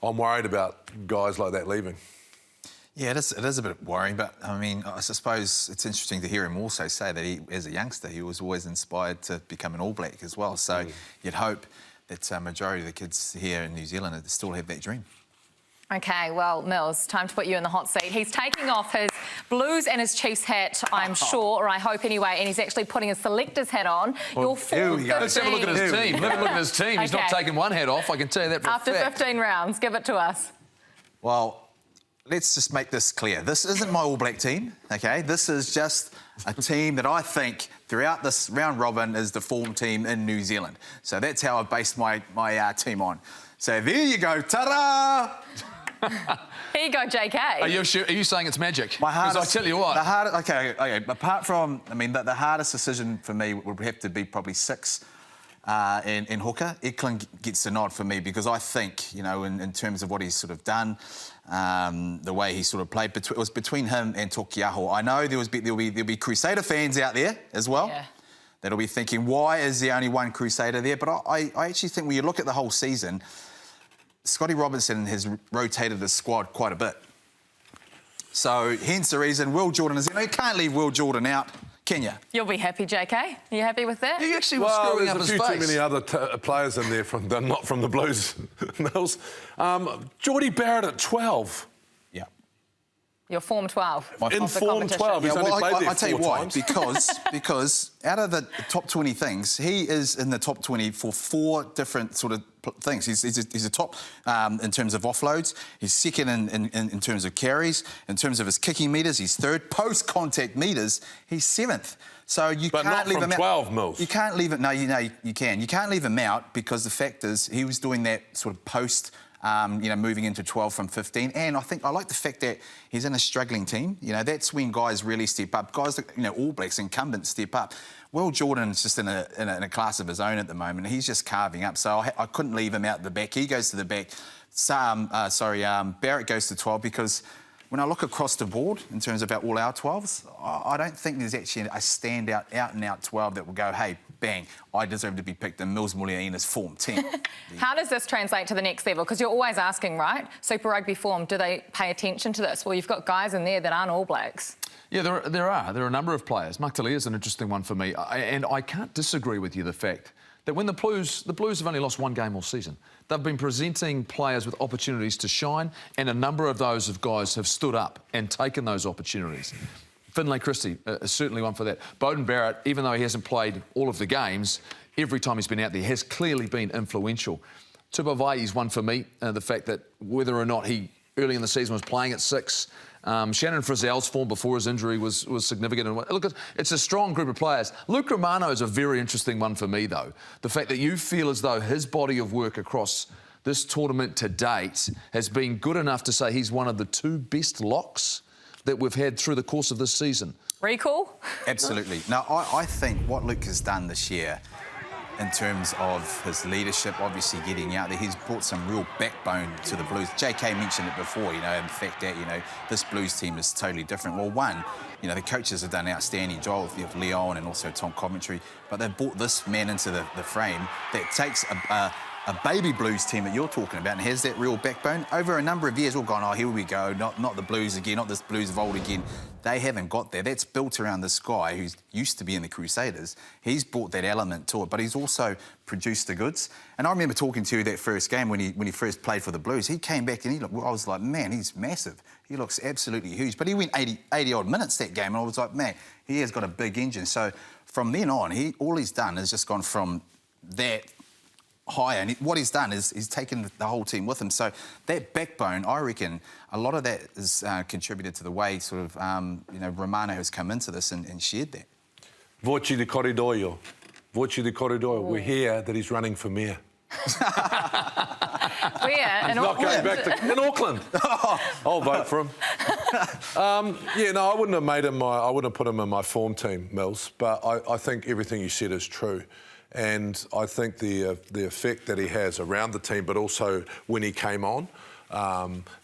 I'm worried about guys like that leaving. Yeah, it is a bit worrying, but I mean, I suppose it's interesting to hear him also say that he, as a youngster, he was always inspired to become an All Black as well. So you'd hope that a majority of the kids here in New Zealand still have that dream. OK, well, Mills, time to put you in the hot seat. He's taking off his Blues and his Chiefs hat, I'm sure, or I hope anyway, and he's actually putting his selector's hat on. Well, Let's have a look at his team. Have a look at his team. He's not taking one hat off, I can tell you that for a fact. After 15 rounds, give it to us. Well, let's just make this clear. This isn't my All Black team, OK? This is just a team that I think throughout this round robin is the form team in New Zealand. So that's how I've based my team on. So there you go, ta-da! Here you go, JK. Are you sure? Are you saying it's magic? Because I tell you what. Okay. Apart from, I mean, the hardest decision for me would have to be probably 6 in hooker. Eklund gets the nod for me because I think, you know, in terms of what he's sort of done, the way he sort of played, it was between him and Tokiaho. I know there'll be Crusader fans out there as well. Yeah. That'll be thinking, why is there only one Crusader there? But I actually think when you look at the whole season, Scotty Robinson has rotated the squad quite a bit. So, hence the reason Will Jordan is... You know, you can't leave Will Jordan out, can you? You'll be happy, JK. Are you happy with that? He actually was screwing up his face. There's a few too many other players in there, not from the Blues, Mills. Jordy Barrett at 12. Yeah. You're form 12. In form 12. He's only played there 4 times. I'll tell you why. Because out of the top 20 things, he is in the top 20 for 4 different sort of things. He's a top in terms of offloads. He's second in terms of carries. In terms of his kicking metres, he's third. Post-contact metres, he's 7th. So you can't leave him out. 12 Mills. You can't leave it. No, you can. You can't leave him out because the fact is he was doing that sort of post. You know, moving into 12 from 15. And I think I like the fact that he's in a struggling team. You know, that's when guys really step up. Guys that, you know, All Blacks, incumbents step up. Will Jordan's just in a class of his own at the moment. He's just carving up. So I couldn't leave him out the back. He goes to the back. Barrett goes to 12 because when I look across the board in terms of all our 12s, I don't think there's actually a standout, out-and-out 12 that will go, hey, bang, I deserve to be picked in Mills Muliaina's form 10. How does this translate to the next level? Because you're always asking, right, Super Rugby form, do they pay attention to this? Well, you've got guys in there that aren't All Blacks. Yeah, there are a number of players. Maktalia is an interesting one for me. And I can't disagree with you, the fact that when the Blues have only lost 1 game all season, they've been presenting players with opportunities to shine, and a number of those guys have stood up and taken those opportunities. Finlay Kirstie is certainly one for that. Beauden Barrett, even though he hasn't played all of the games, every time he's been out there has clearly been influential. Tupavai is one for me, the fact that whether or not he early in the season was playing at 6, Shannon Frizzell's form before his injury was significant. Look, it's a strong group of players. Luke Romano is a very interesting one for me, though. The fact that you feel as though his body of work across this tournament to date has been good enough to say he's one of the 2 best locks that we've had through the course of this season. Recall? Absolutely. Now, I think what Luke has done this year in terms of his leadership, obviously getting out there, he's brought some real backbone to the Blues. JK mentioned it before, you know, and the fact that, you know, this Blues team is totally different. Well, one, you know, the coaches have done an outstanding job with Leon and also Tom Coventry, but they've brought this man into the frame that takes a baby Blues team that you're talking about and has that real backbone. Over a number of years, we've gone, oh, here we go, not the Blues again, not this Blues of old again. They haven't got there. That's built around this guy who's used to be in the Crusaders. He's brought that element to it, but he's also produced the goods. And I remember talking to you that first game when he first played for the Blues. He came back and I was like, man, he's massive. He looks absolutely huge. But he went 80-odd minutes that game, and I was like, man, he has got a big engine. So from then on, all he's done is just gone from that higher, and what he's done is he's taken the whole team with him. So that backbone, I reckon, a lot of that has contributed to the way sort of you know, Romano has come into this and shared that. Voce di corridoio. Voce di corridoio. We hear that he's running for mayor. Where? In Auckland? Not going back to... In Auckland. I'll vote for him. Yeah, no, I wouldn't have made him I wouldn't have put him in my form team, Mills, but I think everything you said is true. And I think the effect that he has around the team, but also when he came on,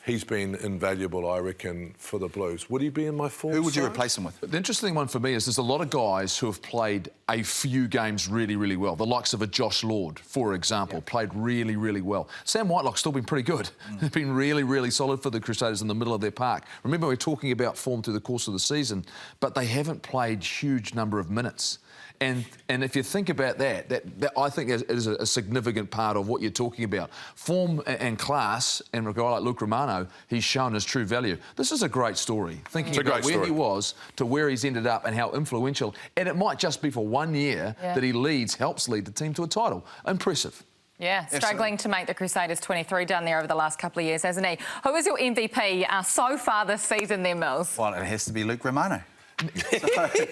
He's been invaluable, I reckon, for the Blues. Would he be in my form? Who would you side? replace him with? The interesting one for me is there's a lot of guys who have played a few games really, really well. The likes of a Josh Lord, for example, played really, really well. Sam Whitelock's still been pretty good. He's been really, really solid for the Crusaders in the middle of their park. Remember, we're talking about form through the course of the season, but they haven't played huge number of minutes. And if you think about that I think is a significant part of what you're talking about. Form and class, and a guy like Luke Romano, he's shown his true value. This is a great story, thinking about where he was to where he's ended up and how influential. And it might just be for 1 year that he helps lead the team to a title. Impressive. Yeah, struggling to make the Crusaders 23 down there over the last couple of years, hasn't he? Who is your MVP so far this season then, Mills? Well, it has to be Luke Romano.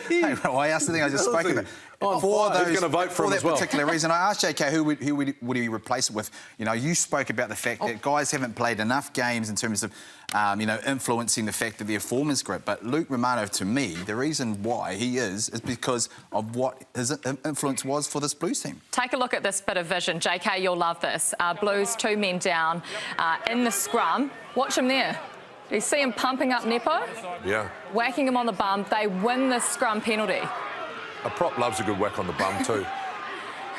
Hey, well, I asked the thing I just spoke about. For that particular reason, I asked JK who would he replace it with. You know, you spoke about the fact that guys haven't played enough games in terms of, you know, influencing the fact that their form is great. But Luke Romano, to me, the reason why he is because of what his influence was for this Blues team. Take a look at this bit of vision. JK, you'll love this. Blues 2 men down in the scrum. Watch him there. You see him pumping up Nepo? Yeah. Whacking him on the bum. They win the scrum penalty. A prop loves a good whack on the bum too.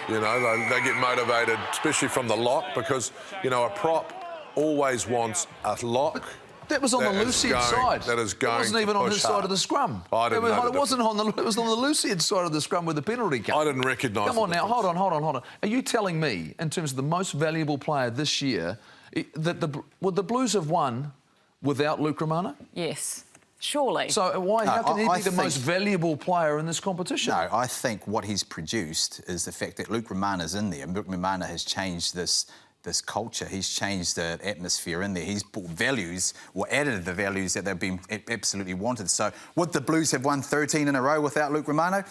You know, they get motivated, especially from the lock, because, you know, a prop always wants a lock. That was on the Lucian side. That is going. It wasn't even on his side of the scrum. I didn't know it wasn't on the. It was on the Lucian side of the scrum with the penalty came. I didn't recognise. Come on now, hold on. Are you telling me, in terms of the most valuable player this year, that would the Blues have won without Luke Romano? Yes. Surely. So how can he be the most valuable player in this competition? No, I think what he's produced is the fact that Luke Romano's in there. Luke Romano has changed this culture. He's changed the atmosphere in there. He's brought values, or added the values that they've been absolutely wanted. So would the Blues have won 13 in a row without Luke Romano?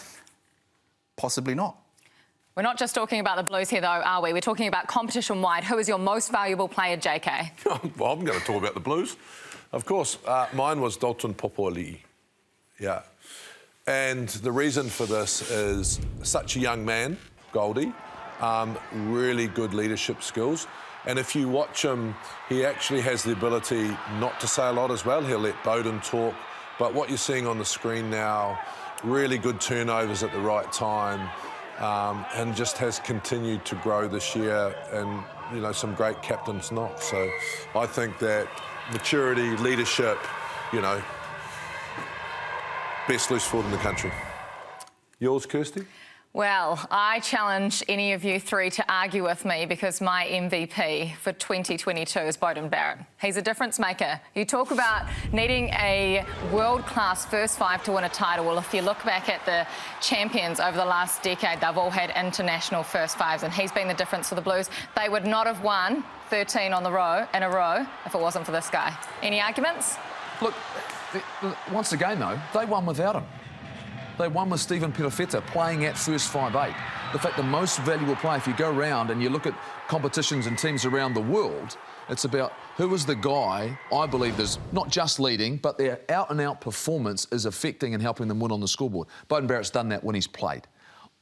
Possibly not. We're not just talking about the Blues here, though, are we? We're talking about competition-wide. Who is your most valuable player, JK? Well, I'm going to talk about the Blues. Of course, mine was Dalton Popoli. Yeah. And the reason for this is such a young man, Goldie, really good leadership skills. And if you watch him, he actually has the ability not to say a lot as well. He'll let Bowden talk. But what you're seeing on the screen now, really good turnovers at the right time, and just has continued to grow this year, and, you know, some great captains not. So I think that maturity, leadership, you know, best loose forward in the country. Yours, Kirstie? Well, I challenge any of you three to argue with me, because my MVP for 2022 is Jordy Barrett. He's a difference maker. You talk about needing a world-class first five to win a title. Well, if you look back at the champions over the last decade, they've all had international first fives, and he's been the difference for the Blues. They would not have won 13 in a row if it wasn't for this guy. Any arguments? Look, once again, though, they won without him. They won with Stephen Perofeta playing at first 5'8". The fact the most valuable player, if you go around and you look at competitions and teams around the world, it's about who is the guy, I believe, is not just leading, but their out-and-out performance is affecting and helping them win on the scoreboard. Jordy Barrett's done that when he's played.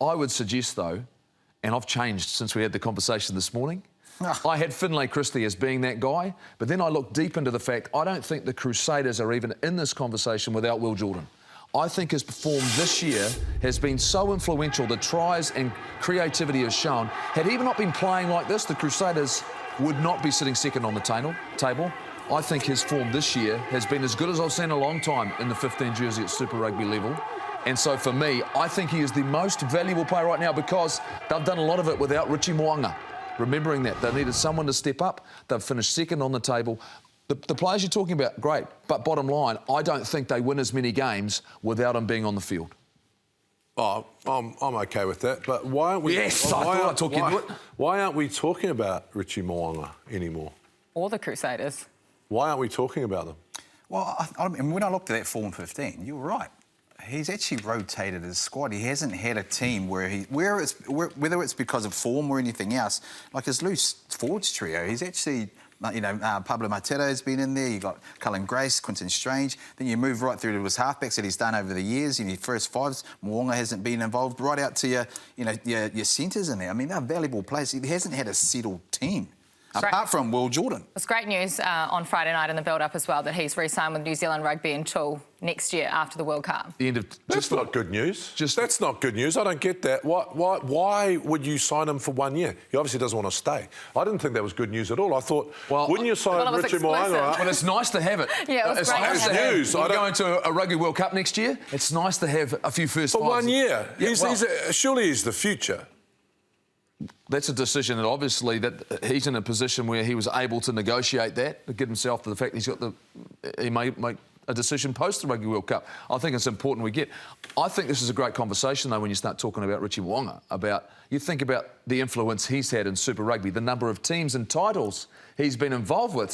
I would suggest, though, and I've changed since we had the conversation this morning, I had Finlay Kirstie as being that guy, but then I looked deep into the fact I don't think the Crusaders are even in this conversation without Will Jordan. I think his perform this year has been so influential. The tries and creativity has shown. Had he not been playing like this, the Crusaders would not be sitting second on the table. I think his form this year has been as good as I've seen in a long time in the 15 jersey at Super Rugby level. And so for me, I think he is the most valuable player right now, because they've done a lot of it without Richie Wong. Remembering that, they needed someone to step up. They've finished second on the table. The players you're talking about, great. But bottom line, I don't think they win as many games without him being on the field. Oh, I'm OK with that. But why aren't we... Yes, I thought I'd talk into it. Why aren't we talking about Richie Mo'unga anymore? Or the Crusaders. Why aren't we talking about them? Well, I mean, when I looked at that form 15, you were right. He's actually rotated his squad. He hasn't had a team whether it's because of form or anything else, like his loose forwards trio, he's actually... You know, Pablo Matero's been in there, you've got Cullen Grace, Quinton Strange, then you move right through to his halfbacks that he's done over the years, in your first fives, Mo'unga hasn't been involved, right out to your centres in there. I mean, they're valuable players. He hasn't had a settled team. apart from Will Jordan. It's great news on Friday night in the build-up as well that he's re-signed with New Zealand Rugby until next year after the World Cup. The end of That's not good news. That's not good news. I don't get that. Why would you sign him for 1 year? He obviously doesn't want to stay. I didn't think that was good news at all. I thought, wouldn't you sign Richie Wong? Well, it's nice to have it. Yeah, it was great nice news. We're going to a Rugby World Cup next year. It's nice to have a few first For fives. 1 year. Yeah, Surely he's the future. That's a decision that obviously that he's in a position where he was able to negotiate that, to get himself to the fact that he's got the... He may make a decision post the Rugby World Cup. I think it's important we get. I think this is a great conversation, though, when you start talking about Richie Wong, about... You think about the influence he's had in Super Rugby, the number of teams and titles he's been involved with.